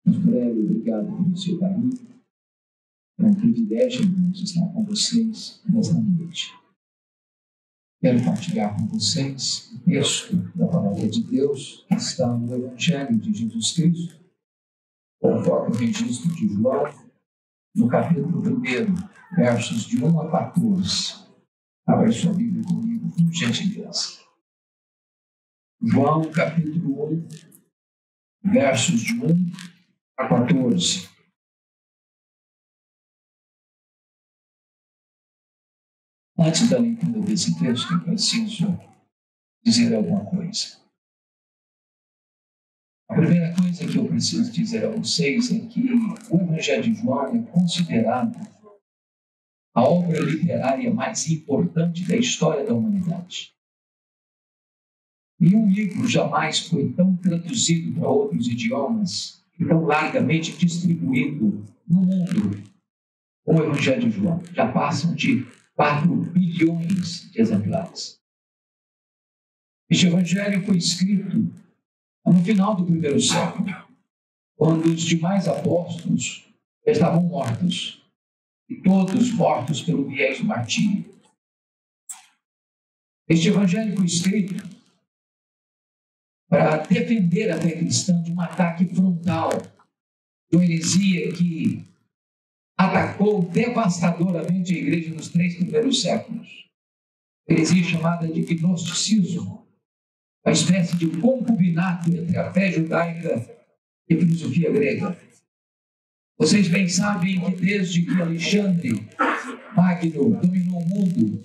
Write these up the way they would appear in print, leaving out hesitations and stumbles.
Pastor Hélio, obrigado pelo seu carinho. É um privilégio, irmãos, estar com vocês nesta noite. Quero partilhar com vocês o texto da Palavra de Deus que está no Evangelho de Jesus Cristo, conforme o registro de João, no capítulo 1, versos de 1 a 14. Abra sua Bíblia comigo, por gentileza. João, capítulo 1, versos de 1 a 14. Antes da leitura desse texto, eu preciso dizer alguma coisa. A primeira coisa que eu preciso dizer a vocês é que o Evangelho de João é considerado a obra literária mais importante da história da humanidade. Nenhum livro jamais foi tão traduzido para outros idiomas e tão largamente distribuído no mundo como o Evangelho de João. Já passam de 4 bilhões de exemplares. Este Evangelho foi escrito no final do primeiro século, quando os demais apóstolos estavam mortos, e todos mortos pelo viés do martírio. Este Evangelho foi escrito para defender a fé cristã de um ataque frontal, de uma heresia que atacou devastadoramente a igreja nos 3 primeiros séculos. Heresia chamada de gnosticismo, uma espécie de concubinato entre a fé judaica e a filosofia grega. Vocês bem sabem que desde que Alexandre Magno dominou o mundo,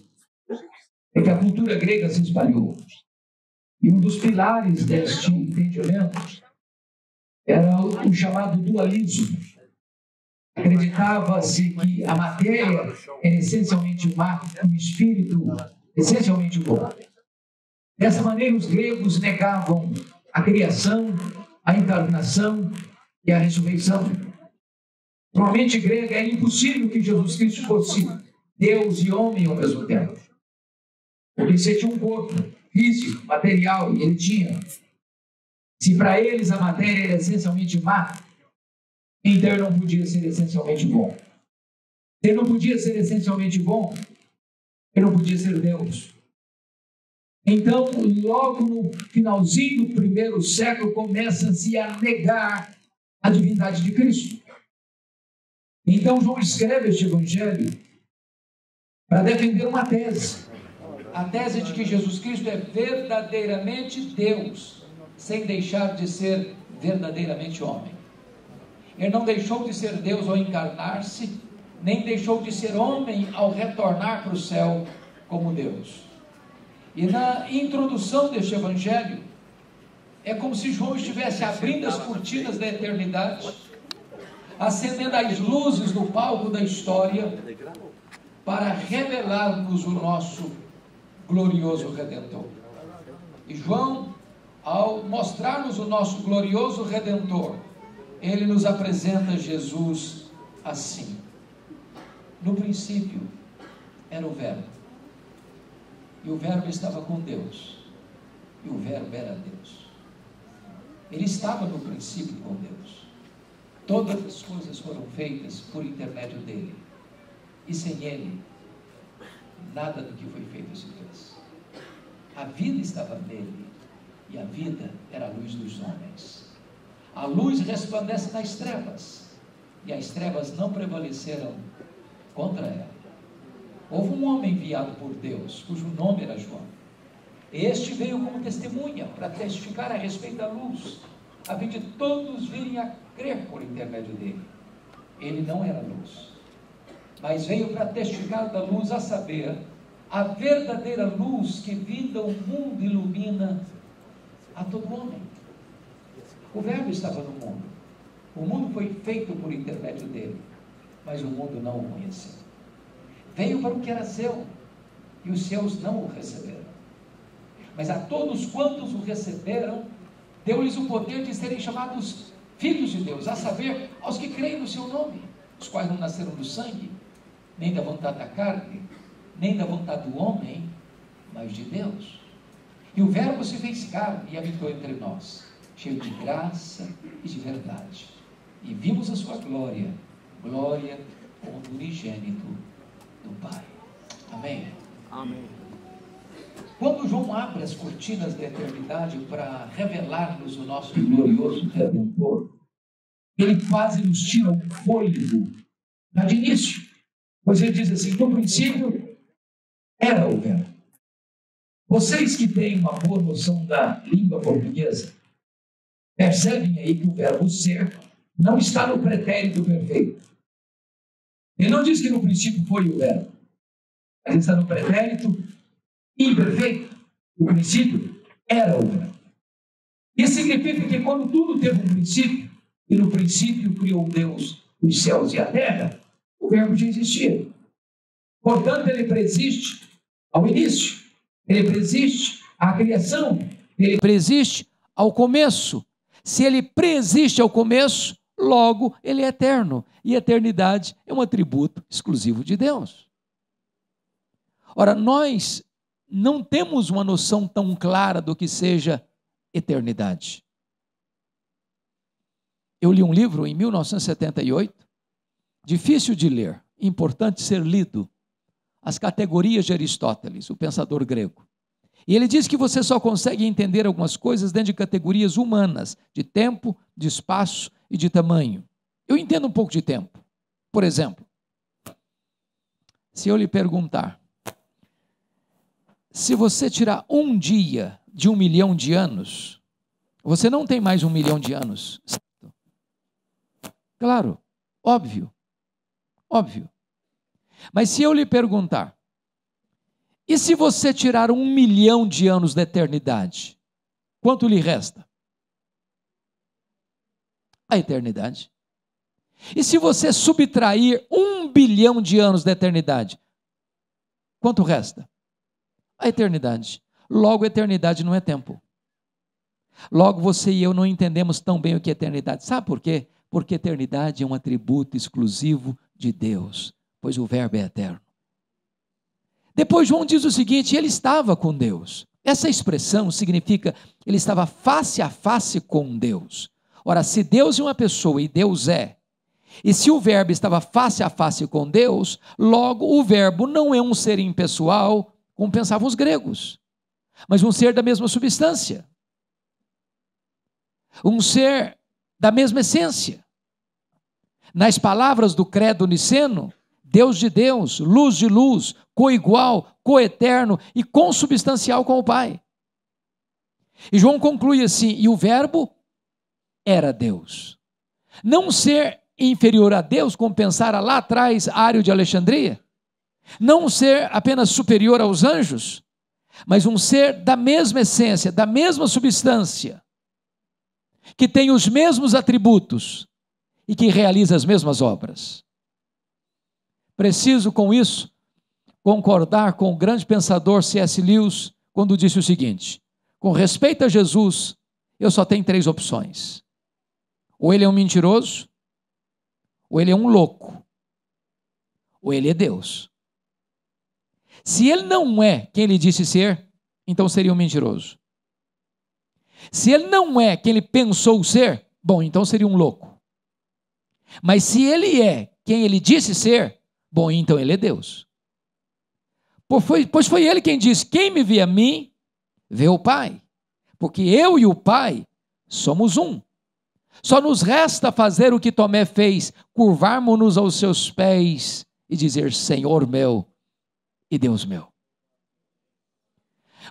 é que a cultura grega se espalhou. E um dos pilares deste entendimento era o chamado dualismo. Acreditava-se que a matéria era essencialmente má e o espírito essencialmente bom. Dessa maneira, os gregos negavam a criação, a encarnação e a ressurreição. Para uma mente grega, era impossível que Jesus Cristo fosse Deus e homem ao mesmo tempo. Porque você tinha um corpo físico, material, e ele tinha. Se para eles a matéria era essencialmente má, então ele não podia ser essencialmente bom. Se ele não podia ser essencialmente bom, ele não podia ser Deus. Então, logo no finalzinho do primeiro século, começa-se a negar a divindade de Cristo. Então, João escreve este Evangelho para defender uma tese. A tese de que Jesus Cristo é verdadeiramente Deus, sem deixar de ser verdadeiramente homem. Ele não deixou de ser Deus ao encarnar-se, nem deixou de ser homem ao retornar para o céu como Deus. E na introdução deste Evangelho, é como se João estivesse abrindo as cortinas da eternidade, acendendo as luzes do palco da história, para revelar-nos o nosso glorioso Redentor. E João, ao mostrar-nos o nosso glorioso Redentor, ele nos apresenta Jesus assim. No princípio era o Verbo, e o Verbo estava com Deus, e o Verbo era Deus. Ele estava no princípio com Deus. Todas as coisas foram feitas por intermédio dele, e sem ele, nada do que foi feito se fez. A vida estava nele, e a vida era a luz dos homens. A luz resplandece nas trevas, e as trevas não prevaleceram contra ela. Houve um homem enviado por Deus, cujo nome era João. Este veio como testemunha para testificar a respeito da luz, a fim de todos virem a crer por intermédio dele. Ele não era luz, mas veio para testificar da luz, a saber, a verdadeira luz que vinda o mundo ilumina a todo homem. O Verbo estava no mundo. O mundo foi feito por intermédio dele, mas o mundo não o conheceu. Veio para o que era seu, e os seus não o receberam. Mas a todos quantos o receberam, deu-lhes o poder de serem chamados filhos de Deus, a saber, aos que creem no seu nome, os quais não nasceram do sangue, nem da vontade da carne, nem da vontade do homem, mas de Deus. E o Verbo se fez carne e habitou entre nós, cheio de graça e de verdade. e vimos a sua glória, glória como do unigênito do Pai. Amém? Amém. Quando João abre as cortinas da eternidade para revelar-nos o nosso glorioso Redentor, ele quase nos tira um fôlego já de início, pois ele diz assim: no princípio era o Verbo. Vocês que têm uma boa noção da língua portuguesa, percebem aí que o verbo ser não está no pretérito perfeito. Ele não diz que no princípio foi o verbo, mas está no pretérito imperfeito. No princípio era o verbo. Isso significa que quando tudo teve um princípio, e no princípio criou Deus os céus e a terra, o verbo já existia. Portanto, ele preexiste ao início, ele preexiste à criação, ele preexiste ao começo. Se ele preexiste ao começo, logo ele é eterno. E eternidade é um atributo exclusivo de Deus. Ora, nós não temos uma noção tão clara do que seja eternidade. Eu li um livro em 1978, difícil de ler, importante ser lido, As Categorias de Aristóteles, o pensador grego. E ele diz que você só consegue entender algumas coisas dentro de categorias humanas, de tempo, de espaço e de tamanho. Eu entendo um pouco de tempo. Por exemplo, se eu lhe perguntar, se você tirar um dia de 1 milhão de anos, você não tem mais 1 milhão de anos. Claro, óbvio, óbvio. Mas se eu lhe perguntar, e se você tirar 1 milhão de anos da eternidade, quanto lhe resta? A eternidade. E se você subtrair 1 bilhão de anos da eternidade, quanto resta? A eternidade. Logo, a eternidade não é tempo. Logo, você e eu não entendemos tão bem o que é eternidade. Sabe por quê? Porque eternidade é um atributo exclusivo de Deus, pois o verbo é eterno. Depois João diz o seguinte: ele estava com Deus. Essa expressão significa ele estava face a face com Deus. Ora, se Deus é uma pessoa e Deus é, e se o verbo estava face a face com Deus, logo o verbo não é um ser impessoal, como pensavam os gregos, mas um ser da mesma substância, um ser da mesma essência. Nas palavras do credo niceno, Deus de Deus, luz de luz, coigual, coeterno e consubstancial com o Pai. E João conclui assim: e o verbo era Deus. Não um ser inferior a Deus, como pensara lá atrás Ário de Alexandria, não um ser apenas superior aos anjos, mas um ser da mesma essência, da mesma substância, que tem os mesmos atributos e que realiza as mesmas obras. Preciso, com isso, concordar com o grande pensador C.S. Lewis, quando disse o seguinte: com respeito a Jesus, eu só tenho 3 opções. Ou ele é um mentiroso, ou ele é um louco, ou ele é Deus. Se ele não é quem ele disse ser, então seria um mentiroso. Se ele não é quem ele pensou ser, bom, então seria um louco. Mas se ele é quem ele disse ser, bom, então ele é Deus. Pois foi ele quem disse: quem me vê a mim, vê o Pai. Porque eu e o Pai somos um. Só nos resta fazer o que Tomé fez, curvarmos-nos aos seus pés e dizer: Senhor meu e Deus meu.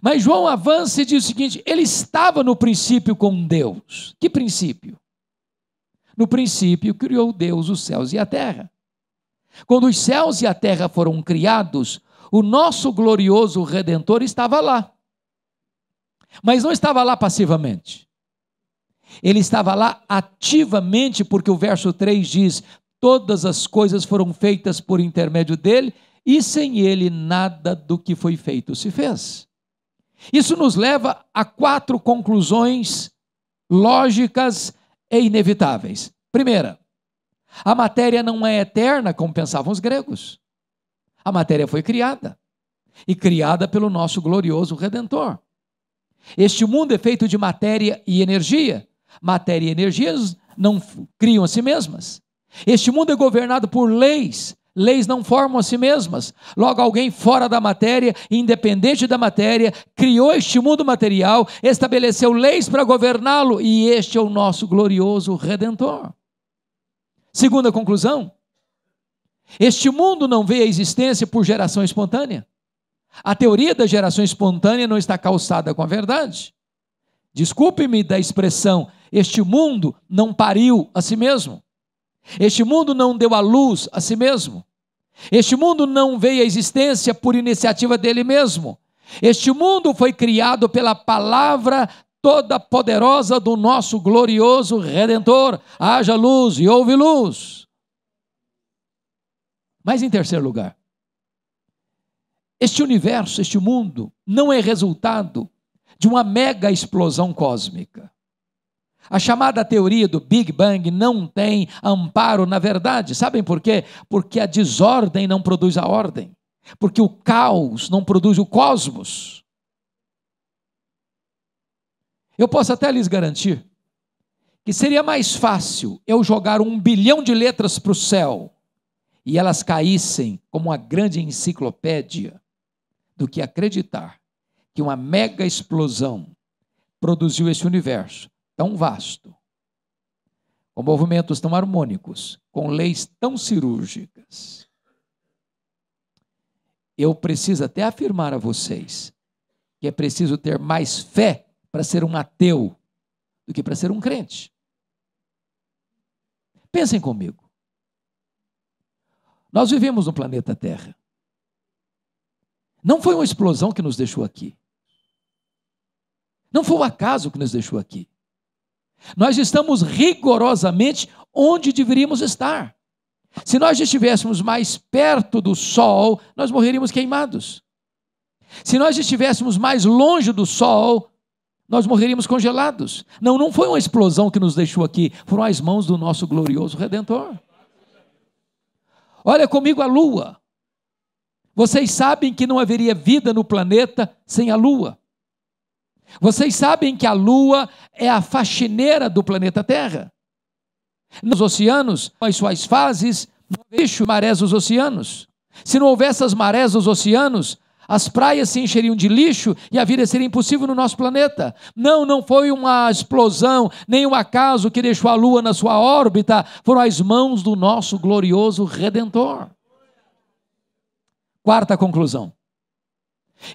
Mas João avança e diz o seguinte: ele estava no princípio com Deus. Que princípio? No princípio criou Deus os céus e a terra. Quando os céus e a terra foram criados, o nosso glorioso Redentor estava lá. Mas não estava lá passivamente. Ele estava lá ativamente, porque o verso 3 diz: todas as coisas foram feitas por intermédio dele, e sem ele nada do que foi feito se fez. Isso nos leva a 4 conclusões lógicas e inevitáveis. Primeira, a matéria não é eterna, como pensavam os gregos. A matéria foi criada, e criada pelo nosso glorioso Redentor. Este mundo é feito de matéria e energia. Matéria e energia não criam a si mesmas. Este mundo é governado por leis. Leis não formam a si mesmas. Logo, alguém fora da matéria, independente da matéria, criou este mundo material, estabeleceu leis para governá-lo, e este é o nosso glorioso Redentor. Segunda conclusão: este mundo não veio à existência por geração espontânea. A teoria da geração espontânea não está calçada com a verdade. Desculpe-me da expressão, este mundo não pariu a si mesmo. Este mundo não deu à luz a si mesmo. Este mundo não veio à existência por iniciativa dele mesmo. Este mundo foi criado pela palavra toda poderosa do nosso glorioso Redentor. Haja luz e houve luz. Mas em terceiro lugar, este universo, este mundo, não é resultado de uma mega explosão cósmica. A chamada teoria do Big Bang não tem amparo na verdade. Sabem por quê? Porque a desordem não produz a ordem. Porque o caos não produz o cosmos. Eu posso até lhes garantir que seria mais fácil eu jogar 1 bilhão de letras para o céu e elas caíssem como uma grande enciclopédia, do que acreditar que uma mega explosão produziu esse universo tão vasto, com movimentos tão harmônicos, com leis tão cirúrgicas. Eu preciso até afirmar a vocês que é preciso ter mais fé para ser um ateu do que para ser um crente. Pensem comigo. Nós vivemos no planeta Terra. Não foi uma explosão que nos deixou aqui. Não foi um acaso que nos deixou aqui. Nós estamos rigorosamente onde deveríamos estar. Se nós estivéssemos mais perto do Sol, nós morreríamos queimados. Se nós estivéssemos mais longe do Sol, nós morreríamos congelados. Não foi uma explosão que nos deixou aqui, foram as mãos do nosso glorioso Redentor. Olha comigo a Lua. Vocês sabem que não haveria vida no planeta sem a Lua. Vocês sabem que a Lua é a faxineira do planeta Terra. Nos oceanos, as suas fases, não existe marés dos oceanos. Se não houvesse as marés dos oceanos, as praias se encheriam de lixo e a vida seria impossível no nosso planeta. Não foi uma explosão, nem um acaso que deixou a Lua na sua órbita, foram as mãos do nosso glorioso Redentor. Quarta conclusão.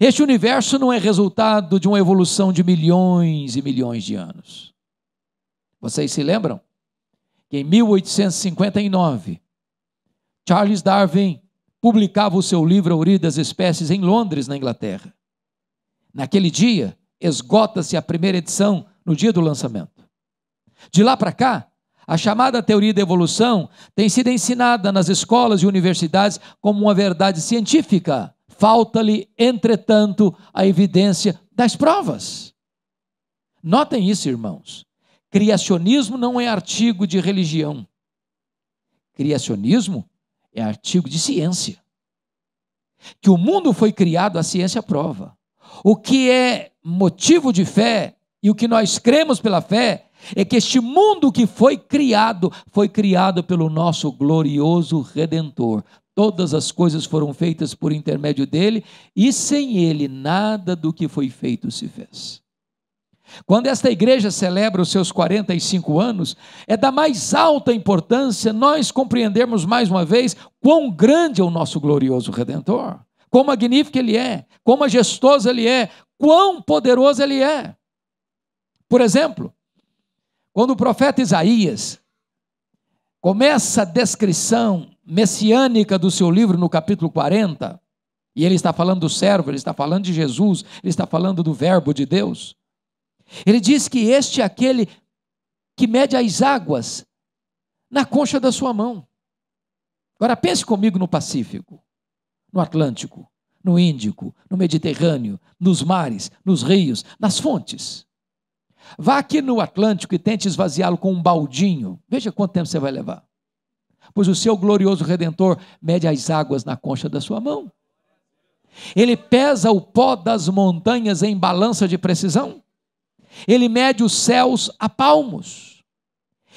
Este universo não é resultado de uma evolução de milhões e milhões de anos. Vocês se lembram que em 1859, Charles Darwin publicava o seu livro A Origem das Espécies em Londres, na Inglaterra. Naquele dia, esgota-se a primeira edição no dia do lançamento. De lá para cá, a chamada teoria da evolução tem sido ensinada nas escolas e universidades como uma verdade científica. Falta-lhe, entretanto, a evidência das provas. Notem isso, irmãos. Criacionismo não é artigo de religião. Criacionismo é artigo de ciência. Que o mundo foi criado, a ciência prova. O que é motivo de fé e o que nós cremos pela fé é que este mundo que foi criado pelo nosso glorioso Redentor. Todas as coisas foram feitas por intermédio dele, e sem ele nada do que foi feito se fez. Quando esta igreja celebra os seus 45 anos, é da mais alta importância nós compreendermos mais uma vez quão grande é o nosso glorioso Redentor, quão magnífico ele é, quão majestoso ele é, quão poderoso ele é. Por exemplo, quando o profeta Isaías começa a descrição messiânica do seu livro no capítulo 40, e ele está falando do servo, ele está falando de Jesus, ele está falando do verbo de Deus. Ele diz que este é aquele que mede as águas na concha da sua mão. Agora pense comigo no Pacífico, no Atlântico, no Índico, no Mediterrâneo, nos mares, nos rios, nas fontes. Vá aqui no Atlântico e tente esvaziá-lo com um baldinho. Veja quanto tempo você vai levar. Pois o seu glorioso Redentor mede as águas na concha da sua mão. Ele pesa o pó das montanhas em balança de precisão. Ele mede os céus a palmos.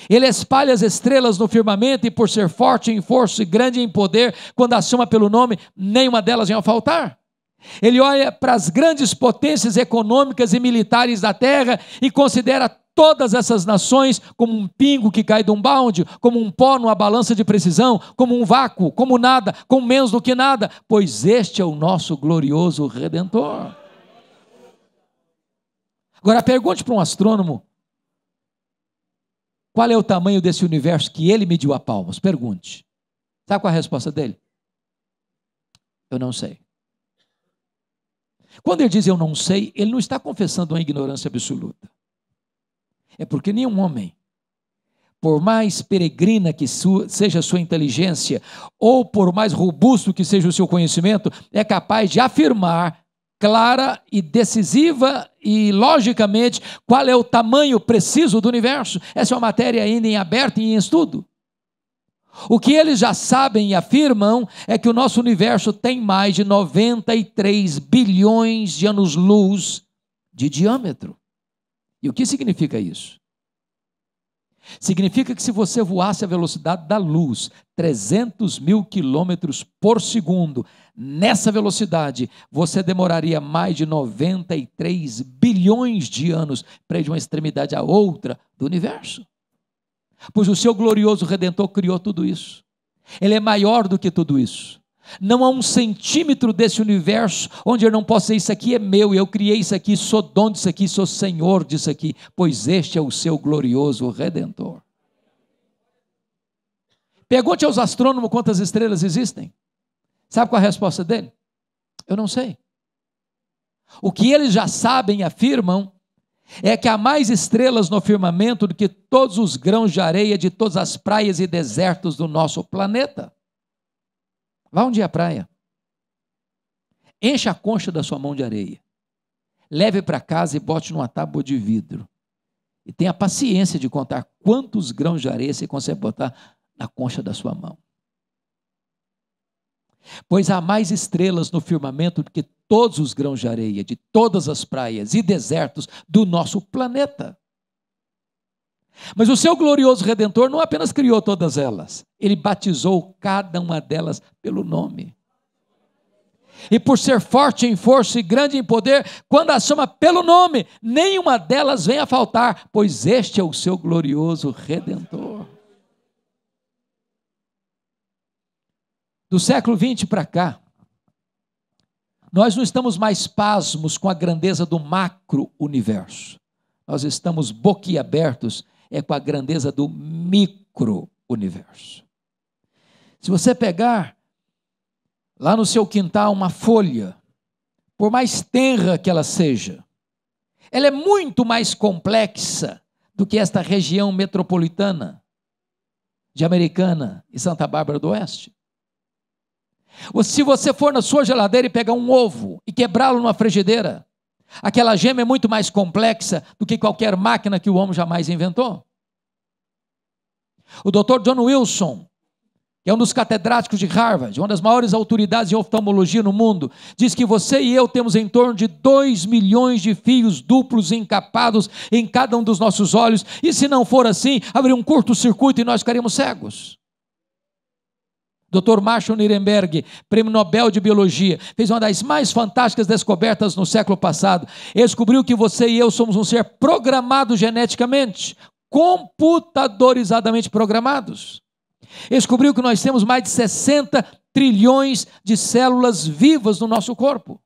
Ele espalha as estrelas no firmamento e por ser forte em força e grande em poder, quando as chama pelo nome, nenhuma delas vem a faltar. Ele olha para as grandes potências econômicas e militares da terra e considera todas essas nações como um pingo que cai de um balde, como um pó numa balança de precisão, como um vácuo, como nada, como menos do que nada, pois este é o nosso glorioso Redentor. Agora pergunte para um astrônomo, qual é o tamanho desse universo que ele mediu a palmos? Pergunte. Sabe qual é a resposta dele? Eu não sei. Quando ele diz eu não sei, ele não está confessando uma ignorância absoluta. É porque nenhum homem, por mais peregrina que seja a sua inteligência, ou por mais robusto que seja o seu conhecimento, é capaz de afirmar clara e decisiva e logicamente qual é o tamanho preciso do universo. Essa é uma matéria ainda em aberto e em estudo. O que eles já sabem e afirmam é que o nosso universo tem mais de 93 bilhões de anos-luz de diâmetro. E o que significa isso? Significa que se você voasse a velocidade da luz, 300 mil quilômetros por segundo, nessa velocidade, você demoraria mais de 93 bilhões de anos para ir de uma extremidade à outra do universo. Pois o seu glorioso Redentor criou tudo isso. Ele é maior do que tudo isso. Não há um centímetro desse universo onde eu não possa dizer, isso aqui é meu, eu criei isso aqui, sou dono disso aqui, sou senhor disso aqui, pois este é o seu glorioso Redentor. Pergunte aos astrônomos quantas estrelas existem. Sabe qual é a resposta dele? Eu não sei. O que eles já sabem e afirmam é que há mais estrelas no firmamento do que todos os grãos de areia de todas as praias e desertos do nosso planeta. Vá um dia à praia, encha a concha da sua mão de areia, leve para casa e bote numa tábua de vidro, e tenha paciência de contar quantos grãos de areia você consegue botar na concha da sua mão. Pois há mais estrelas no firmamento do que todos os grãos de areia, de todas as praias e desertos do nosso planeta. Mas o seu glorioso Redentor não apenas criou todas elas, ele batizou cada uma delas pelo nome. E por ser forte em força e grande em poder, quando as chama pelo nome, nenhuma delas vem a faltar, pois este é o seu glorioso Redentor. Do século XX para cá, nós não estamos mais pasmos com a grandeza do macro-universo. Nós estamos boquiabertos com a grandeza do micro-universo. Se você pegar lá no seu quintal uma folha, por mais tenra que ela seja, ela é muito mais complexa do que esta região metropolitana de Americana e Santa Bárbara do Oeste. Ou se você for na sua geladeira e pegar um ovo e quebrá-lo numa frigideira, aquela gema é muito mais complexa do que qualquer máquina que o homem jamais inventou. O Dr. John Wilson, que é um dos catedráticos de Harvard, uma das maiores autoridades em oftalmologia no mundo, diz que você e eu temos em torno de 2 milhões de fios duplos encapados em cada um dos nossos olhos, e se não for assim, haveria um curto-circuito e nós ficaríamos cegos. Dr. Marshall Nirenberg, prêmio Nobel de Biologia, fez uma das mais fantásticas descobertas no século passado. Ele descobriu que você e eu somos um ser programado geneticamente, computadorizadamente programados. Ele descobriu que nós temos mais de 60 trilhões de células vivas no nosso corpo.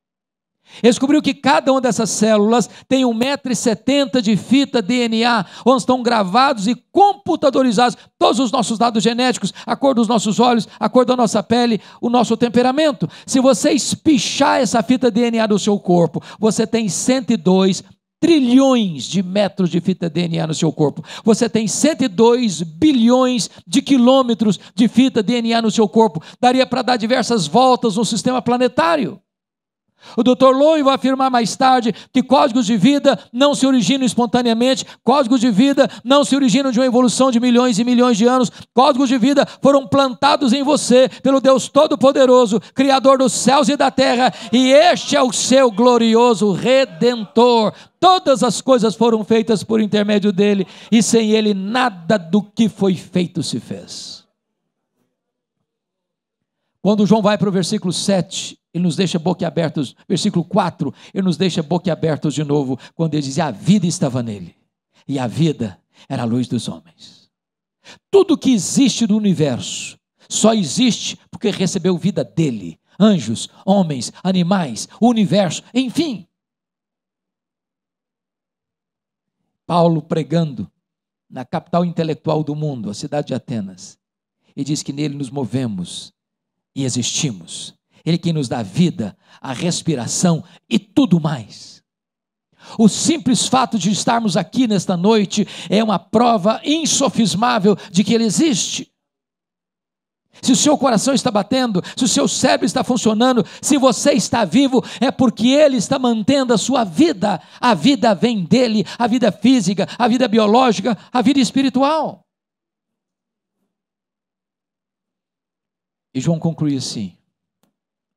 Ele descobriu que cada uma dessas células tem 1,70 m de fita DNA, onde estão gravados e computadorizados todos os nossos dados genéticos, a cor dos nossos olhos, a cor da nossa pele, o nosso temperamento. Se você espichar essa fita DNA do seu corpo, você tem 102 trilhões de metros de fita DNA no seu corpo. Você tem 102 bilhões de quilômetros de fita DNA no seu corpo. Daria para dar diversas voltas no sistema planetário. O Dr. Lowy vai afirmar mais tarde que códigos de vida não se originam espontaneamente, códigos de vida não se originam de uma evolução de milhões e milhões de anos, códigos de vida foram plantados em você pelo Deus Todo-Poderoso, Criador dos céus e da terra, e este é o seu glorioso Redentor. Todas as coisas foram feitas por intermédio dele, e sem ele nada do que foi feito se fez. Quando João vai para o versículo 7, ele nos deixa boquiabertos, versículo 4, ele nos deixa boquiabertos de novo, quando ele diz: a vida estava nele, e a vida era a luz dos homens. Tudo que existe no universo, só existe porque recebeu vida dele, anjos, homens, animais, o universo, enfim. Paulo pregando na capital intelectual do mundo, a cidade de Atenas, e diz que nele nos movemos e existimos. Ele que nos dá a vida, a respiração e tudo mais. O simples fato de estarmos aqui nesta noite é uma prova insofismável de que ele existe. Se o seu coração está batendo, se o seu cérebro está funcionando, se você está vivo, é porque ele está mantendo a sua vida. A vida vem dele, a vida física, a vida biológica, a vida espiritual. E João conclui assim: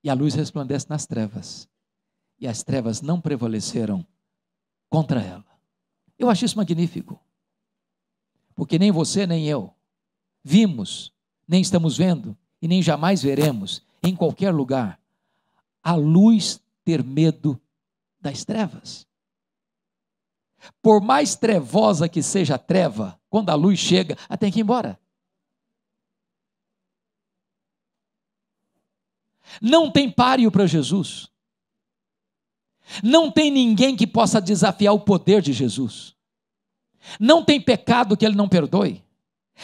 e a luz resplandece nas trevas, e as trevas não prevaleceram contra ela. Eu acho isso magnífico, porque nem você nem eu vimos, nem estamos vendo, e nem jamais veremos, em qualquer lugar, a luz ter medo das trevas. Por mais trevosa que seja a treva, quando a luz chega, ela tem que ir embora. Não tem páreo para Jesus. Não tem ninguém que possa desafiar o poder de Jesus. Não tem pecado que ele não perdoe.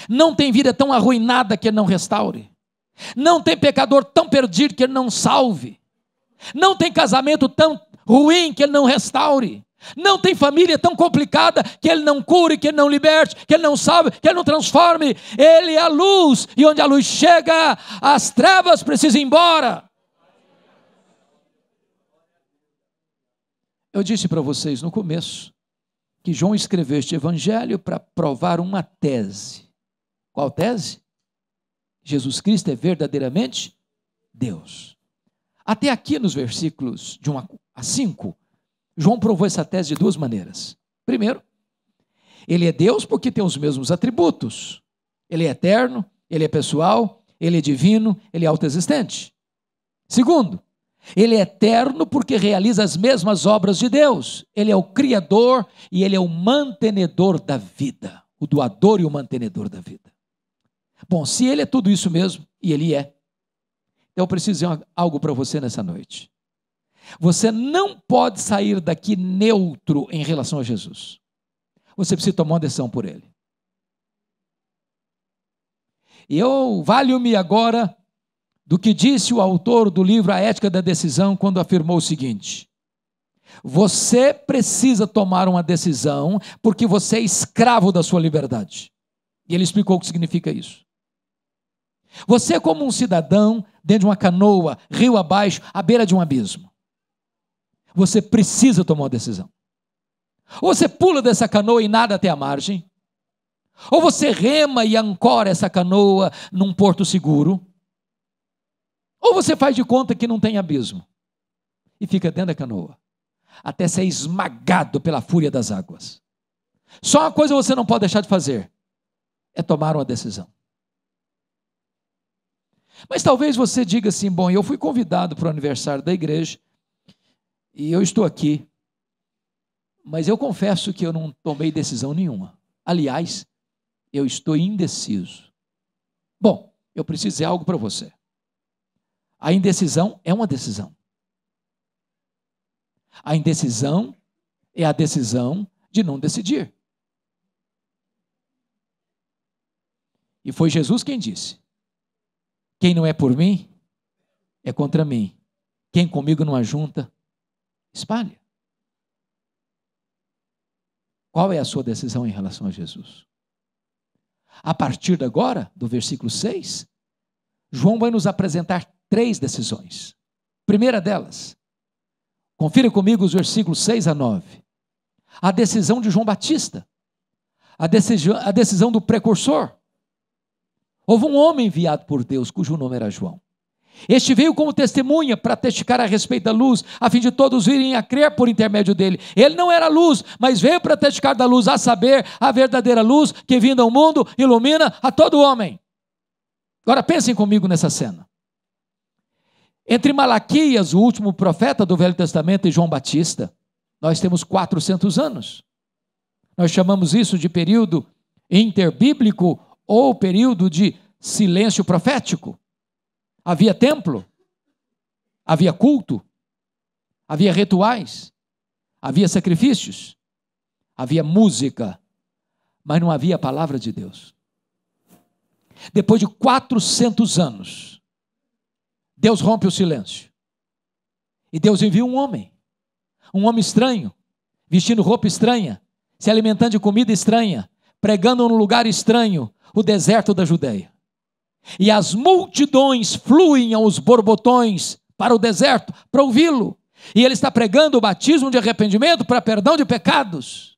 Não tem vida tão arruinada que ele não restaure. Não tem pecador tão perdido que ele não salve. Não tem casamento tão ruim que ele não restaure. Não tem família tão complicada que ele não cure, que ele não liberte, que ele não salve, que ele não transforme. Ele é a luz, e onde a luz chega, as trevas precisam ir embora. Eu disse para vocês no começo que João escreveu este evangelho para provar uma tese. Qual tese? Jesus Cristo é verdadeiramente Deus. Até aqui nos versículos de 1 a 5, João provou essa tese de duas maneiras. Primeiro, ele é Deus porque tem os mesmos atributos. Ele é eterno, ele é pessoal, ele é divino, ele é autoexistente. Segundo, ele é eterno porque realiza as mesmas obras de Deus. Ele é o Criador e ele é o mantenedor da vida. O doador e o mantenedor da vida. Bom, se ele é tudo isso mesmo, e ele é, então eu preciso dizer algo para você nessa noite. Você não pode sair daqui neutro em relação a Jesus. Você precisa tomar uma decisão por ele. E eu valho-me agora do que disse o autor do livro A Ética da Decisão, quando afirmou o seguinte: você precisa tomar uma decisão porque você é escravo da sua liberdade. E ele explicou o que significa isso. Você é como um cidadão dentro de uma canoa, rio abaixo, à beira de um abismo. Você precisa tomar uma decisão. Ou você pula dessa canoa e nada até a margem, ou você rema e ancora essa canoa num porto seguro, ou você faz de conta que não tem abismo e fica dentro da canoa, até ser esmagado pela fúria das águas. Só uma coisa você não pode deixar de fazer, é tomar uma decisão. Mas talvez você diga assim: bom, eu fui convidado para o aniversário da igreja, e eu estou aqui, mas eu confesso que eu não tomei decisão nenhuma. Aliás, eu estou indeciso. Bom, eu preciso dizer algo para você. A indecisão é uma decisão. A indecisão é a decisão de não decidir. E foi Jesus quem disse: quem não é por mim, é contra mim. Quem comigo não ajunta, espalha. Qual é a sua decisão em relação a Jesus? A partir de agora, do versículo 6, João vai nos apresentar 3 decisões. Primeira delas, Confira comigo os versículos 6 a 9. A decisão de João Batista, a decisão do precursor. Houve um homem enviado por Deus, cujo nome era João. Este veio como testemunha para testificar a respeito da luz, a fim de todos virem a crer por intermédio dele. Ele não era luz, mas veio para testificar da luz, a saber, a verdadeira luz que vindo ao mundo ilumina a todo homem. Agora pensem comigo nessa cena. Entre Malaquias, o último profeta do Velho Testamento, e João Batista, nós temos 400 anos. Nós chamamos isso de período interbíblico ou período de silêncio profético. Havia templo, havia culto, havia rituais, havia sacrifícios, havia música, mas não havia a palavra de Deus. Depois de 400 anos, Deus rompe o silêncio. E Deus envia um homem estranho, vestindo roupa estranha, se alimentando de comida estranha, pregando num lugar estranho, o deserto da Judeia. E as multidões fluem aos borbotões para o deserto para ouvi-lo. E ele está pregando o batismo de arrependimento para perdão de pecados.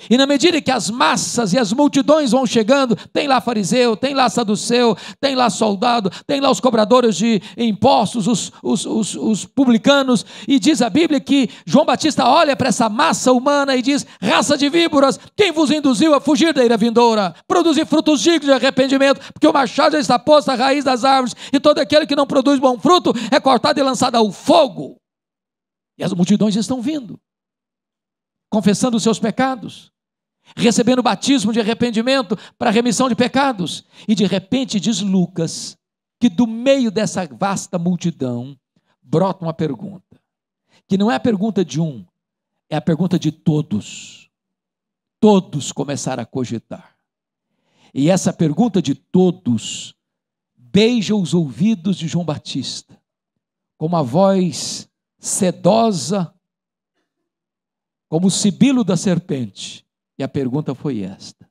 E na medida que as massas e as multidões vão chegando, tem lá fariseu, tem lá saduceu, tem lá soldado, tem lá os cobradores de impostos, os publicanos, e diz a Bíblia que João Batista olha para essa massa humana e diz: raça de víboras, quem vos induziu a fugir da ira vindoura? Produzir frutos dignos de arrependimento, porque o machado já está posto à raiz das árvores, e todo aquele que não produz bom fruto é cortado e lançado ao fogo. E as multidões estão vindo, confessando os seus pecados, recebendo o batismo de arrependimento para a remissão de pecados. E de repente diz Lucas que do meio dessa vasta multidão brota uma pergunta, que não é a pergunta de um, é a pergunta de todos. Todos começaram a cogitar. E essa pergunta de todos beija os ouvidos de João Batista, com uma voz sedosa, como o sibilo da serpente. E a pergunta foi esta: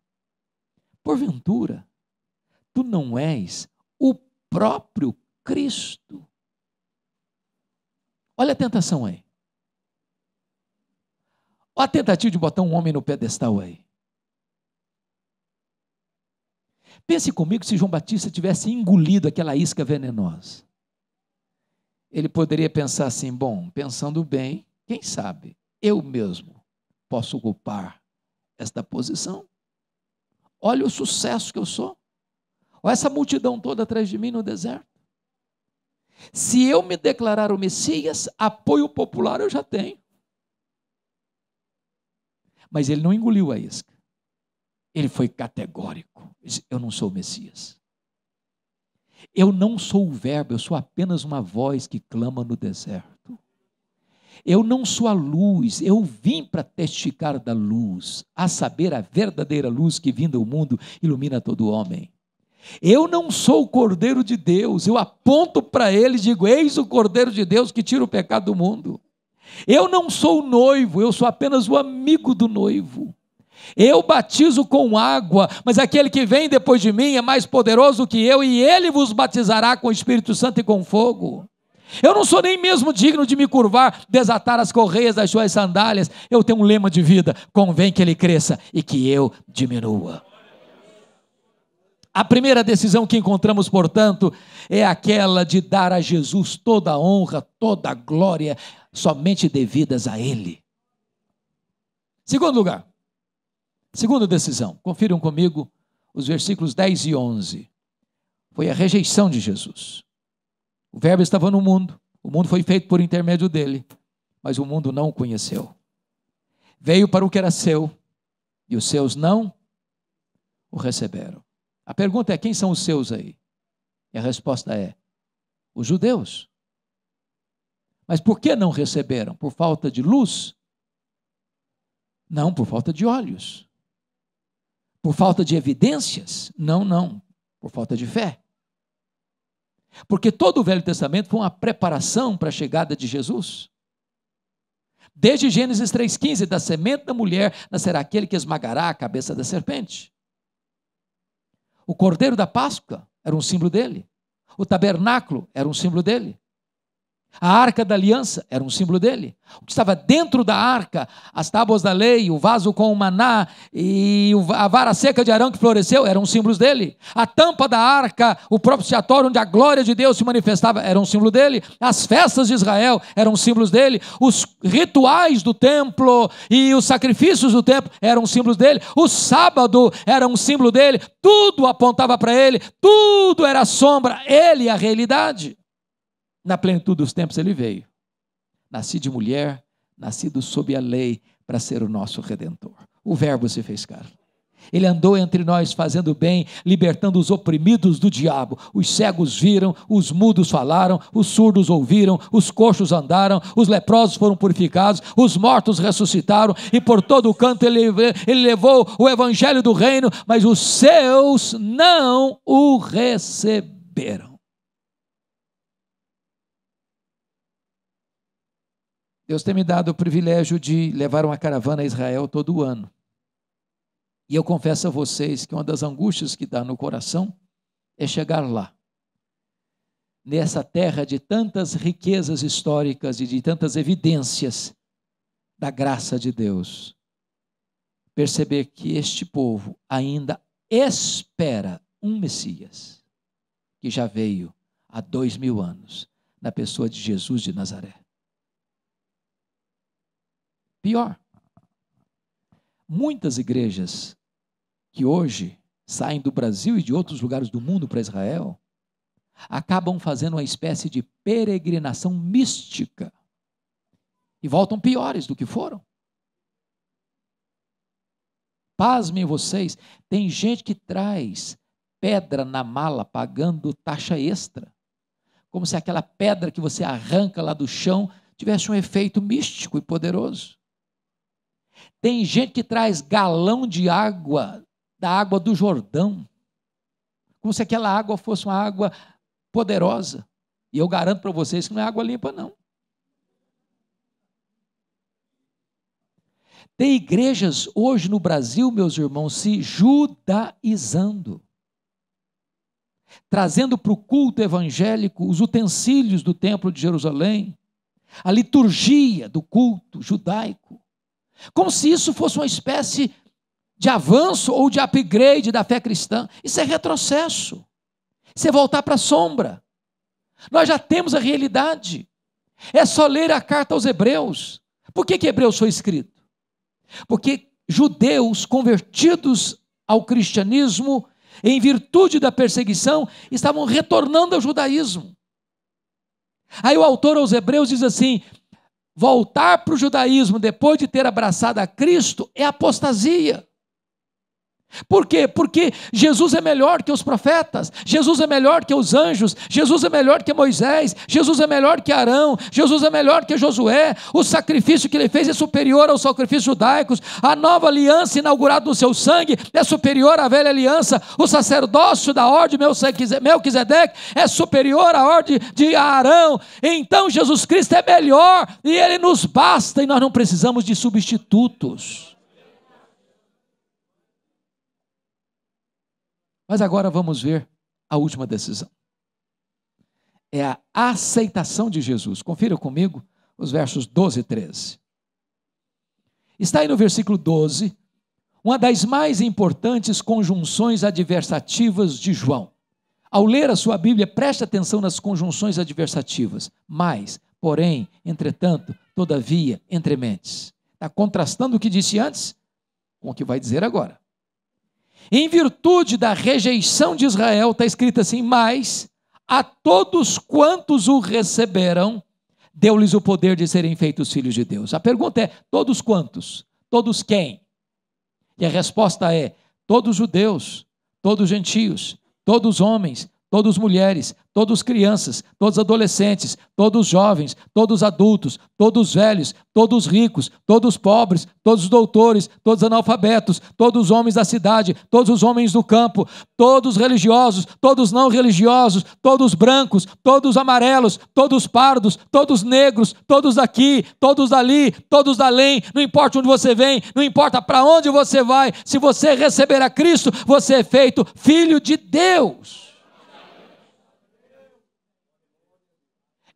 porventura, tu não és o próprio Cristo? Olha a tentação aí. Olha a tentativa de botar um homem no pedestal aí. Pense comigo, se João Batista tivesse engolido aquela isca venenosa. Ele poderia pensar assim: bom, pensando bem, quem sabe, eu mesmo posso ocupar esta posição. Olha o sucesso que eu sou. Olha essa multidão toda atrás de mim no deserto. Se eu me declarar o Messias, apoio popular eu já tenho. Mas ele não engoliu a isca. Ele foi categórico. Ele disse: eu não sou o Messias. Eu não sou o verbo, eu sou apenas uma voz que clama no deserto. Eu não sou a luz, eu vim para testificar da luz, a saber, a verdadeira luz que vinda ao mundo ilumina todo homem. Eu não sou o Cordeiro de Deus, eu aponto para ele e digo: eis o Cordeiro de Deus que tira o pecado do mundo. Eu não sou o noivo, eu sou apenas o amigo do noivo. Eu batizo com água, mas aquele que vem depois de mim é mais poderoso que eu, e ele vos batizará com o Espírito Santo e com fogo. Eu não sou nem mesmo digno de me curvar, desatar as correias das suas sandálias. Eu tenho um lema de vida: convém que ele cresça e que eu diminua. A primeira decisão que encontramos, portanto, é aquela de dar a Jesus toda a honra, toda a glória, somente devidas a ele. Segundo lugar, segunda decisão, confiram comigo os versículos 10 e 11. Foi a rejeição de Jesus. O verbo estava no mundo, o mundo foi feito por intermédio dele, mas o mundo não o conheceu. Veio para o que era seu, e os seus não o receberam. A pergunta é: quem são os seus aí? E a resposta é: os judeus. Mas por que não receberam? Por falta de luz? Não, por falta de olhos. Por falta de evidências? Não, por falta de fé. Porque todo o Velho Testamento foi uma preparação para a chegada de Jesus. Desde Gênesis 3,15, da semente da mulher nascerá aquele que esmagará a cabeça da serpente. O cordeiro da Páscoa era um símbolo dele. O tabernáculo era um símbolo dele. A arca da aliança era um símbolo dele. O que estava dentro da arca, as tábuas da lei, o vaso com o maná e a vara seca de Arão que floresceu, eram símbolos dele. A tampa da arca, o propiciatório onde a glória de Deus se manifestava, era um símbolo dele. As festas de Israel eram símbolos dele. Os rituais do templo e os sacrifícios do templo eram símbolos dele. O sábado era um símbolo dele. Tudo apontava para ele, tudo era sombra, ele é a realidade. Na plenitude dos tempos ele veio, nascido de mulher, nascido sob a lei, para ser o nosso Redentor. O Verbo se fez carne. Ele andou entre nós fazendo bem, libertando os oprimidos do diabo. Os cegos viram, os mudos falaram, os surdos ouviram, os coxos andaram, os leprosos foram purificados, os mortos ressuscitaram, e por todo o canto ele levou o evangelho do reino, mas os seus não o receberam. Deus tem me dado o privilégio de levar uma caravana a Israel todo ano. E eu confesso a vocês que uma das angústias que dá no coração é chegar lá, nessa terra de tantas riquezas históricas e de tantas evidências da graça de Deus, perceber que este povo ainda espera um Messias, que já veio há 2000 anos, na pessoa de Jesus de Nazaré. Pior, muitas igrejas que hoje saem do Brasil e de outros lugares do mundo para Israel, acabam fazendo uma espécie de peregrinação mística e voltam piores do que foram. Pasmem vocês, tem gente que traz pedra na mala pagando taxa extra, como se aquela pedra que você arranca lá do chão tivesse um efeito místico e poderoso. Tem gente que traz galão de água, da água do Jordão, como se aquela água fosse uma água poderosa. E eu garanto para vocês que não é água limpa, não. Tem igrejas hoje no Brasil, meus irmãos, se judaizando, trazendo para o culto evangélico os utensílios do templo de Jerusalém, a liturgia do culto judaico, como se isso fosse uma espécie de avanço ou de upgrade da fé cristã. Isso é retrocesso, isso é voltar para a sombra. Nós já temos a realidade, é só ler a carta aos Hebreus. Por que Hebreus foi escrito? Porque judeus convertidos ao cristianismo, em virtude da perseguição, estavam retornando ao judaísmo. Aí o autor aos Hebreus diz assim: voltar para o judaísmo depois de ter abraçado a Cristo é apostasia. Por quê? Porque Jesus é melhor que os profetas, Jesus é melhor que os anjos, Jesus é melhor que Moisés, Jesus é melhor que Arão, Jesus é melhor que Josué. O sacrifício que ele fez é superior aos sacrifícios judaicos. A nova aliança inaugurada no seu sangue é superior à velha aliança. O sacerdócio da ordem Melquisedeque é superior à ordem de Arão. Então Jesus Cristo é melhor e ele nos basta, e nós não precisamos de substitutos. Mas agora vamos ver a última decisão. É a aceitação de Jesus. Confira comigo os versos 12 e 13. Está aí no versículo 12, uma das mais importantes conjunções adversativas de João. Ao ler a sua Bíblia, preste atenção nas conjunções adversativas. Mas, porém, entretanto, todavia, entrementes. Está contrastando o que disse antes com o que vai dizer agora. Em virtude da rejeição de Israel, está escrito assim: mas a todos quantos o receberam, deu-lhes o poder de serem feitos filhos de Deus. A pergunta é: todos quantos? Todos quem? E a resposta é: todos judeus, todos gentios, todos homens, todos mulheres, todos crianças, todos adolescentes, todos jovens, todos adultos, todos velhos, todos ricos, todos pobres, todos doutores, todos analfabetos, todos homens da cidade, todos os homens do campo, todos religiosos, todos não religiosos, todos brancos, todos amarelos, todos pardos, todos negros, todos daqui, todos dali, todos da além. Não importa onde você vem, não importa para onde você vai, se você receber a Cristo, você é feito filho de Deus.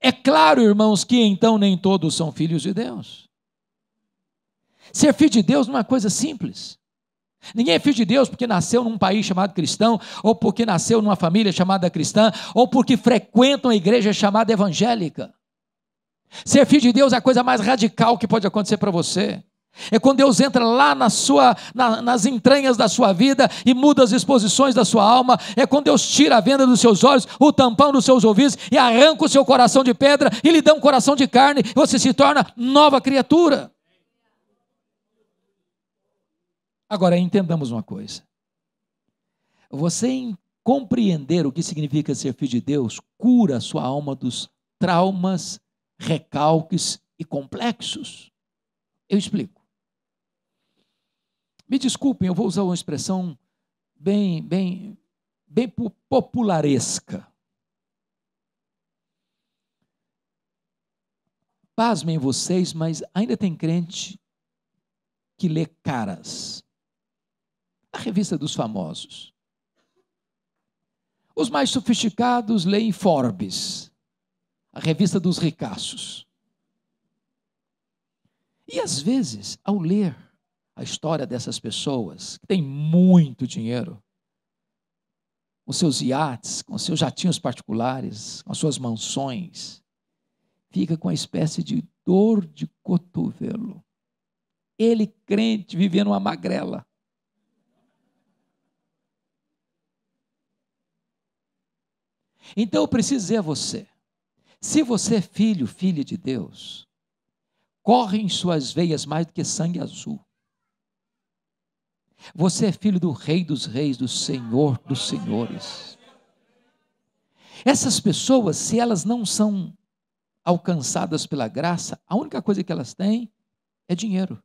É claro, irmãos, que então nem todos são filhos de Deus. Ser filho de Deus não é uma coisa simples. Ninguém é filho de Deus porque nasceu num país chamado cristão, ou porque nasceu numa família chamada cristã, ou porque frequenta uma igreja chamada evangélica. Ser filho de Deus é a coisa mais radical que pode acontecer para você. É quando Deus entra lá nas entranhas da sua vida e muda as disposições da sua alma. É quando Deus tira a venda dos seus olhos, o tampão dos seus ouvidos e arranca o seu coração de pedra e lhe dá um coração de carne e você se torna nova criatura. Agora, entendamos uma coisa. Você compreender o que significa ser filho de Deus cura a sua alma dos traumas, recalques e complexos. Eu explico. Me desculpem, eu vou usar uma expressão bem popularesca. Pasmem vocês, mas ainda tem crente que lê Caras, a revista dos famosos. Os mais sofisticados leem Forbes, a revista dos ricaços. E às vezes, ao ler a história dessas pessoas, que têm muito dinheiro, com seus iates, com seus jatinhos particulares, com as suas mansões, fica com uma espécie de dor de cotovelo. Ele, crente, vivendo uma magrela. Então eu preciso dizer a você, se você é filho, filha de Deus, corre em suas veias mais do que sangue azul. Você é filho do Rei dos Reis, do Senhor dos Senhores. Essas pessoas, se elas não são alcançadas pela graça, a única coisa que elas têm é dinheiro.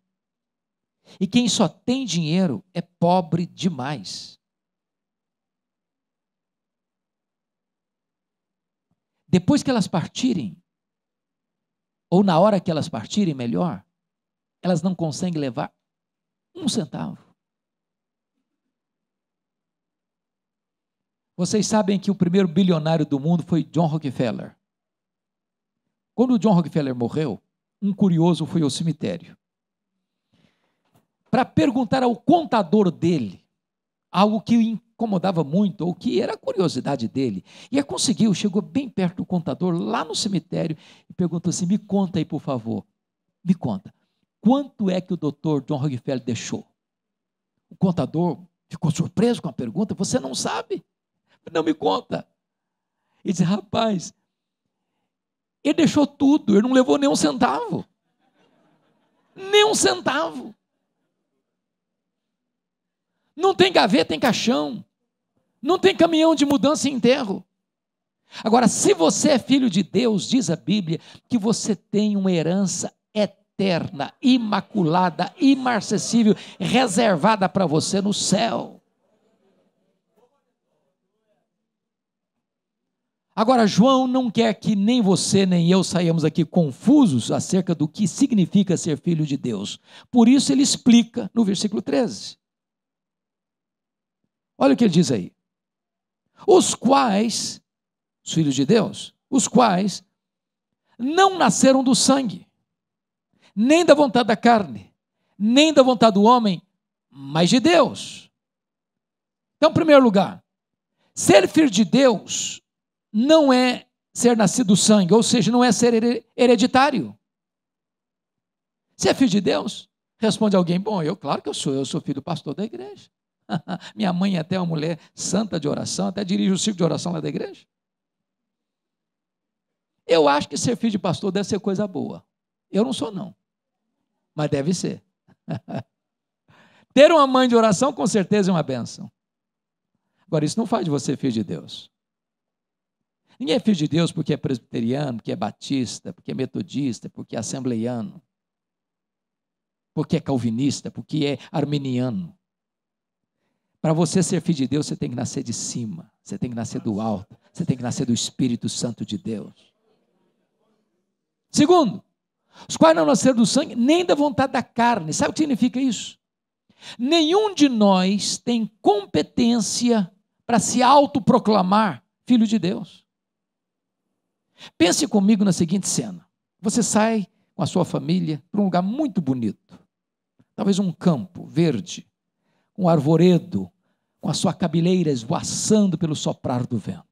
E quem só tem dinheiro é pobre demais. Depois que elas partirem, ou na hora que elas partirem, melhor, elas não conseguem levar um centavo. Vocês sabem que o primeiro bilionário do mundo foi John Rockefeller. Quando o John Rockefeller morreu, um curioso foi ao cemitério para perguntar ao contador dele algo que o incomodava muito, ou que era a curiosidade dele. E conseguiu, chegou bem perto do contador, lá no cemitério, e perguntou assim: me conta aí, por favor, me conta, quanto é que o doutor John Rockefeller deixou? O contador ficou surpreso com a pergunta: você não sabe? Não, me conta. Ele disse: rapaz, ele deixou tudo, ele não levou nem um centavo. Nem um centavo. Não tem gaveta em caixão. Não tem caminhão de mudança e enterro. Agora, se você é filho de Deus, diz a Bíblia, que você tem uma herança eterna, imaculada, imarcessível, reservada para você no céu. Agora, João não quer que nem você nem eu saiamos aqui confusos acerca do que significa ser filho de Deus. Por isso ele explica no versículo 13. Olha o que ele diz aí. Os quais, os filhos de Deus, os quais não nasceram do sangue, nem da vontade da carne, nem da vontade do homem, mas de Deus. Então, em primeiro lugar, ser filho de Deus não é ser nascido do sangue, ou seja, não é ser hereditário. Você é filho de Deus? Responde alguém: bom, claro que eu sou filho do pastor da igreja. Minha mãe é até uma mulher santa de oração, até dirige o círculo de oração lá da igreja. Eu acho que ser filho de pastor deve ser coisa boa. Eu não sou, não, mas deve ser. Ter uma mãe de oração com certeza é uma bênção. Agora, isso não faz de você filho de Deus. Ninguém é filho de Deus porque é presbiteriano, porque é batista, porque é metodista, porque é assembleiano, porque é calvinista, porque é arminiano. Para você ser filho de Deus, você tem que nascer de cima, você tem que nascer do alto, você tem que nascer do Espírito Santo de Deus. Segundo, os quais não nasceram do sangue, nem da vontade da carne. Sabe o que significa isso? Nenhum de nós tem competência para se autoproclamar filho de Deus. Pense comigo na seguinte cena. Você sai com a sua família para um lugar muito bonito. Talvez um campo verde, um arvoredo, com a sua cabeleira esvoaçando pelo soprar do vento.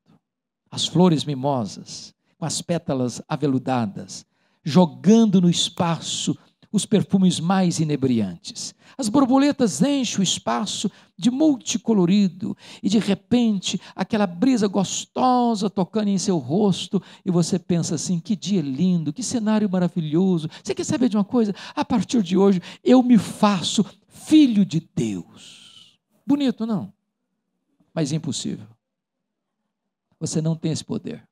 As flores mimosas, com as pétalas aveludadas, jogando no espaço os perfumes mais inebriantes. As borboletas enchem o espaço de multicolorido e, de repente, aquela brisa gostosa tocando em seu rosto e você pensa assim, que dia lindo, que cenário maravilhoso. Você quer saber de uma coisa? A partir de hoje, eu me faço filho de Deus. Bonito, não? Mas impossível. Você não tem esse poder.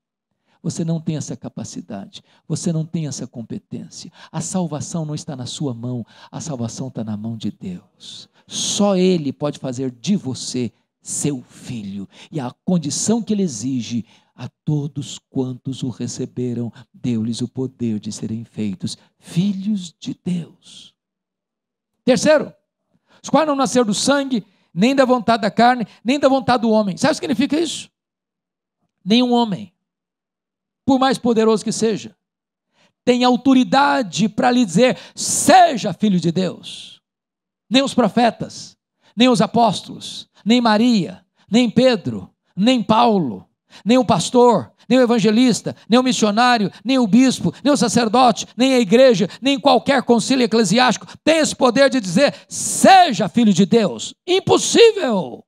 Você não tem essa capacidade, você não tem essa competência. A salvação não está na sua mão, a salvação está na mão de Deus. Só Ele pode fazer de você seu filho. E a condição que Ele exige, a todos quantos o receberam, deu-lhes o poder de serem feitos filhos de Deus. Terceiro, os quais não nasceram do sangue, nem da vontade da carne, nem da vontade do homem. Sabe o que significa isso? Nenhum homem, por mais poderoso que seja, tem autoridade para lhe dizer, seja filho de Deus. Nem os profetas, nem os apóstolos, nem Maria, nem Pedro, nem Paulo, nem o pastor, nem o evangelista, nem o missionário, nem o bispo, nem o sacerdote, nem a igreja, nem qualquer concílio eclesiástico tem esse poder de dizer, seja filho de Deus. Impossível!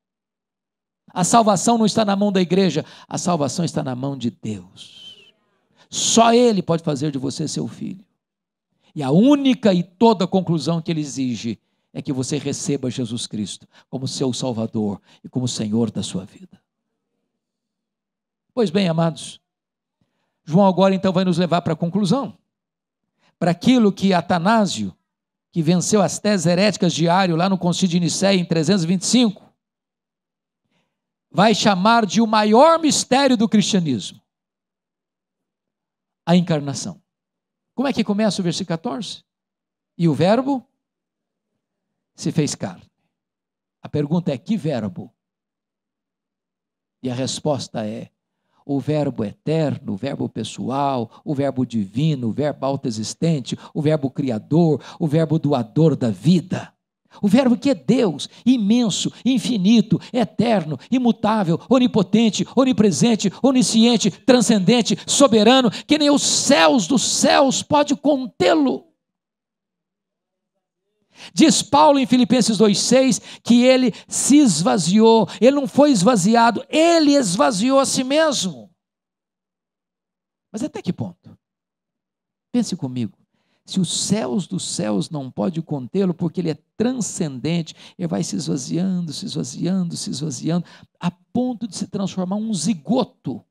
A salvação não está na mão da igreja, a salvação está na mão de Deus. Só Ele pode fazer de você seu filho. E a única e toda conclusão que Ele exige é que você receba Jesus Cristo como seu Salvador e como Senhor da sua vida. Pois bem, amados, João agora então vai nos levar para a conclusão, para aquilo que Atanásio, que venceu as teses heréticas de Ario lá no Concílio de Nicéia em 325, vai chamar de o maior mistério do cristianismo. A encarnação. Como é que começa o versículo 14? E o verbo se fez carne. A pergunta é, que verbo? E a resposta é, o verbo eterno, o verbo pessoal, o verbo divino, o verbo autoexistente, o verbo criador, o verbo doador da vida. O verbo que é Deus, imenso, infinito, eterno, imutável, onipotente, onipresente, onisciente, transcendente, soberano, que nem os céus dos céus pode contê-lo. Diz Paulo em Filipenses 2,6 que ele se esvaziou, ele não foi esvaziado, ele esvaziou a si mesmo. Mas até que ponto? Pense comigo. Se os céus dos céus não podem contê-lo, porque ele é transcendente, ele vai se esvaziando, se esvaziando, se esvaziando, a ponto de se transformar um zigoto,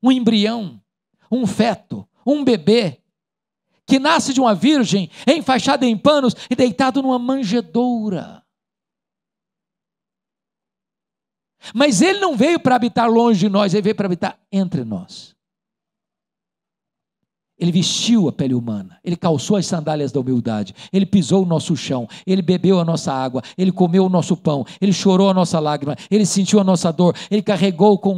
um embrião, um feto, um bebê, que nasce de uma virgem, enfaixado em panos e deitado numa manjedoura. Mas ele não veio para habitar longe de nós, ele veio para habitar entre nós. Ele vestiu a pele humana, ele calçou as sandálias da humildade, ele pisou o nosso chão, ele bebeu a nossa água, ele comeu o nosso pão, ele chorou a nossa lágrima, ele sentiu a nossa dor, ele carregou com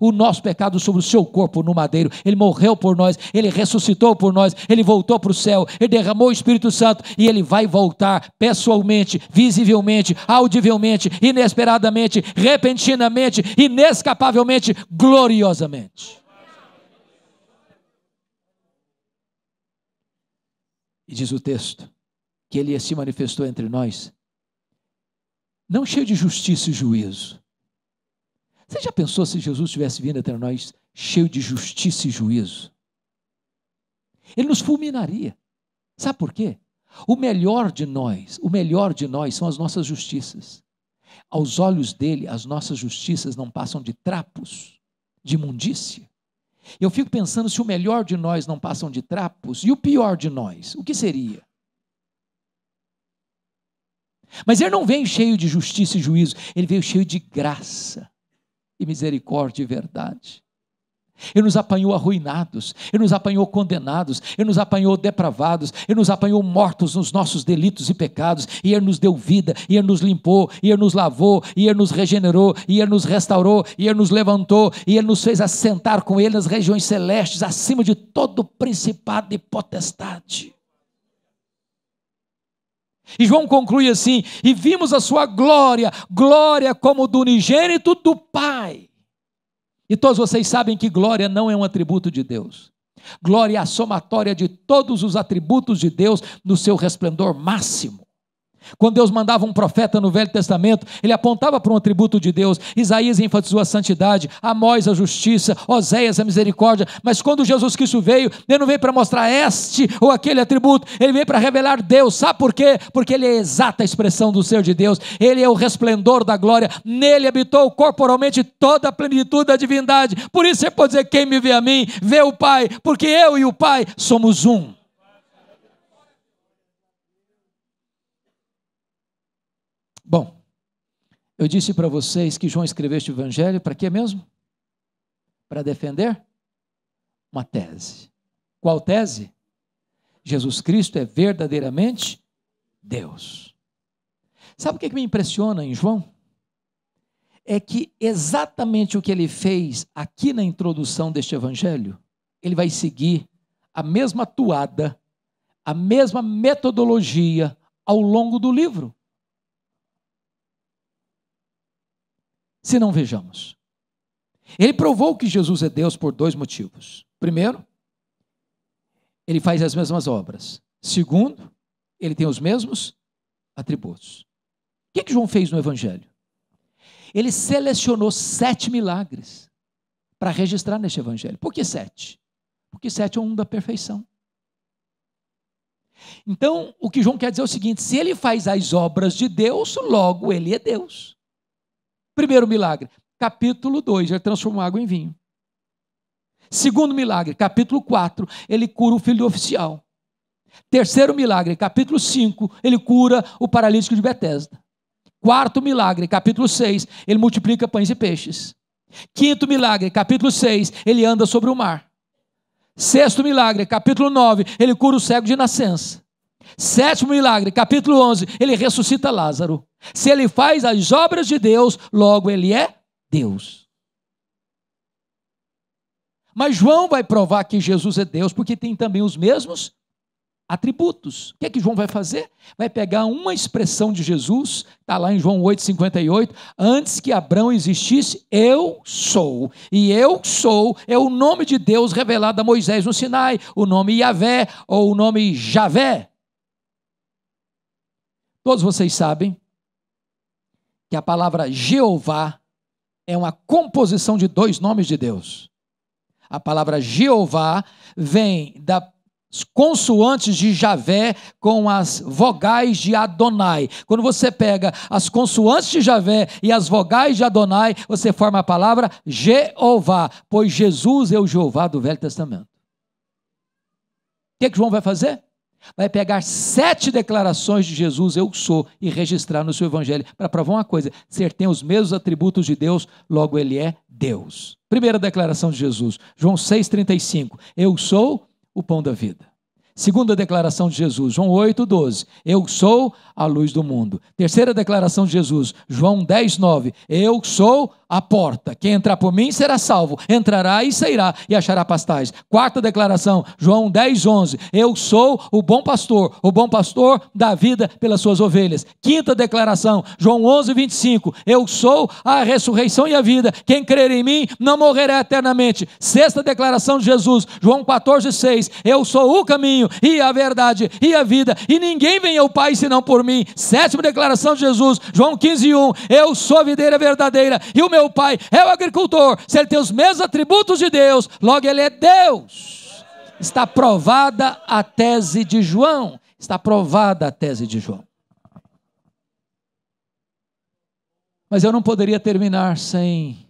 o nosso pecado sobre o seu corpo no madeiro, ele morreu por nós, ele ressuscitou por nós, ele voltou para o céu, ele derramou o Espírito Santo e ele vai voltar pessoalmente, visivelmente, audivelmente, inesperadamente, repentinamente, inescapavelmente, gloriosamente. E diz o texto, que ele se manifestou entre nós, não cheio de justiça e juízo. Você já pensou se Jesus tivesse vindo entre nós cheio de justiça e juízo? Ele nos fulminaria. Sabe por quê? O melhor de nós são as nossas justiças. Aos olhos dele, as nossas justiças não passam de trapos, de imundícia. Eu fico pensando se o melhor de nós não passam de trapos, e o pior de nós, o que seria? Mas ele não veio cheio de justiça e juízo, ele veio cheio de graça, e misericórdia e verdade. Ele nos apanhou arruinados, Ele nos apanhou condenados, Ele nos apanhou depravados, Ele nos apanhou mortos nos nossos delitos e pecados, e Ele nos deu vida, e Ele nos limpou, e Ele nos lavou, e Ele nos regenerou, e Ele nos restaurou, e Ele nos levantou, e Ele nos fez assentar com Ele nas regiões celestes, acima de todo principado e potestade. E João conclui assim: e vimos a sua glória, glória como do unigênito do Pai. E todos vocês sabem que glória não é um atributo de Deus. Glória é a somatória de todos os atributos de Deus no seu resplendor máximo. Quando Deus mandava um profeta no Velho Testamento, ele apontava para um atributo de Deus. Isaías enfatizou a santidade, Amós a justiça, Oséias a misericórdia. Mas quando Jesus Cristo veio, ele não veio para mostrar este ou aquele atributo, ele veio para revelar Deus. Sabe por quê? Porque ele é a exata expressão do ser de Deus, ele é o resplendor da glória, nele habitou corporalmente toda a plenitude da divindade. Por isso você pode dizer: quem me vê a mim, vê o Pai, porque eu e o Pai somos um. Bom, eu disse para vocês que João escreveu este evangelho para quê mesmo? Para defender uma tese. Qual tese? Jesus Cristo é verdadeiramente Deus. Sabe o que me impressiona em João? É que exatamente o que ele fez aqui na introdução deste evangelho, ele vai seguir a mesma toada, a mesma metodologia ao longo do livro. Se não, vejamos. Ele provou que Jesus é Deus por dois motivos. Primeiro, ele faz as mesmas obras. Segundo, ele tem os mesmos atributos. O que João fez no Evangelho? Ele selecionou 7 milagres para registrar neste Evangelho. Por que 7? Porque 7 é um da perfeição. Então, o que João quer dizer é o seguinte: se ele faz as obras de Deus, logo ele é Deus. Primeiro milagre, capítulo 2, ele transformou água em vinho. Segundo milagre, capítulo 4, ele cura o filho do oficial. Terceiro milagre, capítulo 5, ele cura o paralítico de Betesda. Quarto milagre, capítulo 6, ele multiplica pães e peixes. Quinto milagre, capítulo 6, ele anda sobre o mar. Sexto milagre, capítulo 9, ele cura o cego de nascença. Sétimo milagre, capítulo 11, ele ressuscita Lázaro. Se ele faz as obras de Deus, logo ele é Deus. Mas João vai provar que Jesus é Deus, porque tem também os mesmos atributos. O que é que João vai fazer? Vai pegar uma expressão de Jesus, está lá em João 8,58, antes que Abrão existisse, eu sou. E eu sou é o nome de Deus revelado a Moisés no Sinai, o nome Yavé ou o nome Javé. Todos vocês sabem que a palavra Jeová é uma composição de 2 nomes de Deus. A palavra Jeová vem das consoantes de Javé com as vogais de Adonai. Quando você pega as consoantes de Javé e as vogais de Adonai, você forma a palavra Jeová, pois Jesus é o Jeová do Velho Testamento. O que João vai fazer? Vai pegar 7 declarações de Jesus, eu sou, e registrar no seu evangelho, para provar uma coisa: se ele tem os mesmos atributos de Deus, logo ele é Deus. Primeira declaração de Jesus, João 6,35, eu sou o pão da vida. Segunda declaração de Jesus, João 8,12, eu sou a luz do mundo. Terceira declaração de Jesus, João 10,9, eu sou a porta, quem entrar por mim será salvo, entrará e sairá e achará pastais. Quarta declaração, João 10,11, eu sou o bom pastor dá vida pelas suas ovelhas. Quinta declaração, João 11,25, eu sou a ressurreição e a vida, quem crer em mim não morrerá eternamente. Sexta declaração de Jesus, João 14,6, eu sou o caminho e a verdade e a vida, e ninguém vem ao Pai senão por mim. Sétima declaração de Jesus, João 15,1, eu sou a videira verdadeira e o meu Pai é o agricultor. Se ele tem os mesmos atributos de Deus, logo ele é Deus. Está provada a tese de João. Está provada a tese de João. Mas eu não poderia terminar sem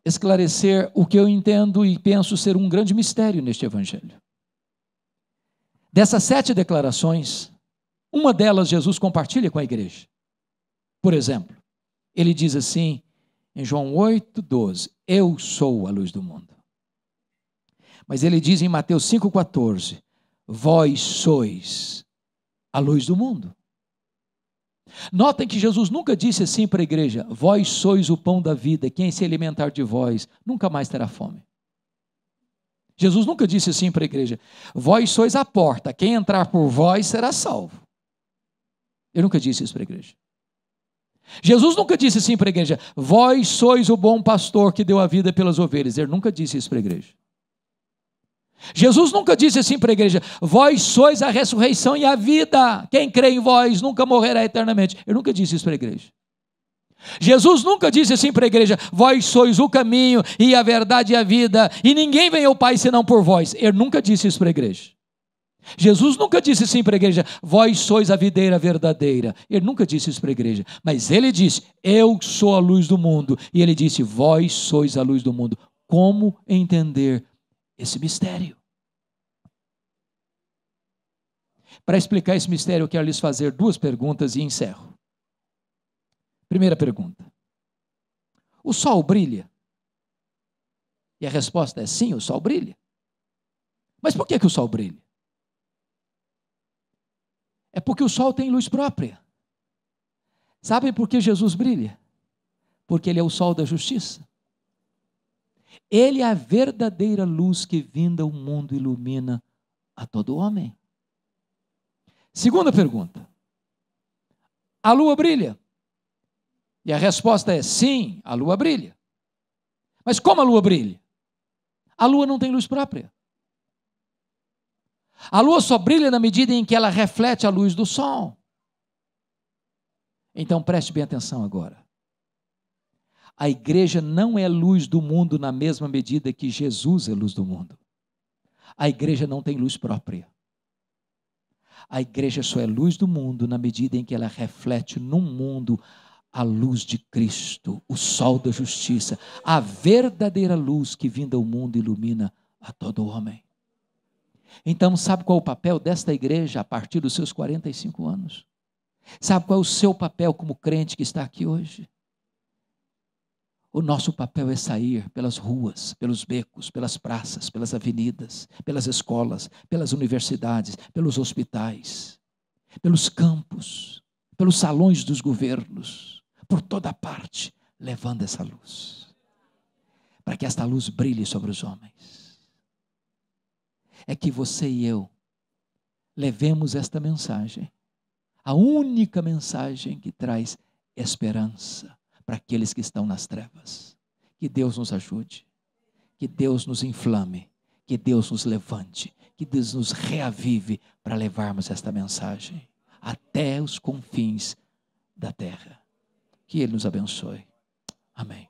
esclarecer o que eu entendo e penso ser um grande mistério neste evangelho. Dessas 7 declarações, uma delas Jesus compartilha com a igreja. Por exemplo, ele diz assim, Em João 8:12, eu sou a luz do mundo. Mas ele diz em Mateus 5:14, vós sois a luz do mundo. Notem que Jesus nunca disse assim para a igreja, vós sois o pão da vida, quem se alimentar de vós nunca mais terá fome. Jesus nunca disse assim para a igreja, vós sois a porta, quem entrar por vós será salvo. Ele nunca disse isso para a igreja. Jesus nunca disse assim para a igreja, vós sois o bom pastor que deu a vida pelas ovelhas. Ele nunca disse isso para a igreja. Jesus nunca disse assim para a igreja, vós sois a ressurreição e a vida, quem crê em vós nunca morrerá eternamente. Ele nunca disse isso para a igreja. Jesus nunca disse assim para a igreja, vós sois o caminho e a verdade e a vida, e ninguém vem ao Pai senão por vós. Ele nunca disse isso para a igreja. Jesus nunca disse assim para a igreja, vós sois a videira verdadeira. Ele nunca disse isso para a igreja, mas ele disse, eu sou a luz do mundo, e ele disse, vós sois a luz do mundo. Como entender esse mistério? Para explicar esse mistério, eu quero lhes fazer 2 perguntas e encerro. Primeira pergunta, o sol brilha? E a resposta é sim, o sol brilha. Mas por que o sol brilha? É porque o sol tem luz própria. Sabem por que Jesus brilha? Porque ele é o sol da justiça. Ele é a verdadeira luz que vinda o mundo ilumina a todo homem. Segunda pergunta, a lua brilha? E a resposta é sim, a lua brilha. Mas como a lua brilha? A lua não tem luz própria. A lua só brilha na medida em que ela reflete a luz do sol. Então preste bem atenção agora. A igreja não é luz do mundo na mesma medida que Jesus é luz do mundo. A igreja não tem luz própria. A igreja só é luz do mundo na medida em que ela reflete no mundo a luz de Cristo, o sol da justiça, a verdadeira luz que vinda ao mundo ilumina a todo homem. Então, sabe qual é o papel desta igreja a partir dos seus 45 anos? Sabe qual é o seu papel como crente que está aqui hoje? O nosso papel é sair pelas ruas, pelos becos, pelas praças, pelas avenidas, pelas escolas, pelas universidades, pelos hospitais, pelos campos, pelos salões dos governos, por toda parte, levando essa luz, para que esta luz brilhe sobre os homens. É que você e eu levemos esta mensagem, a única mensagem que traz esperança para aqueles que estão nas trevas. Que Deus nos ajude, que Deus nos inflame, que Deus nos levante, que Deus nos reavive para levarmos esta mensagem até os confins da terra. Que Ele nos abençoe. Amém.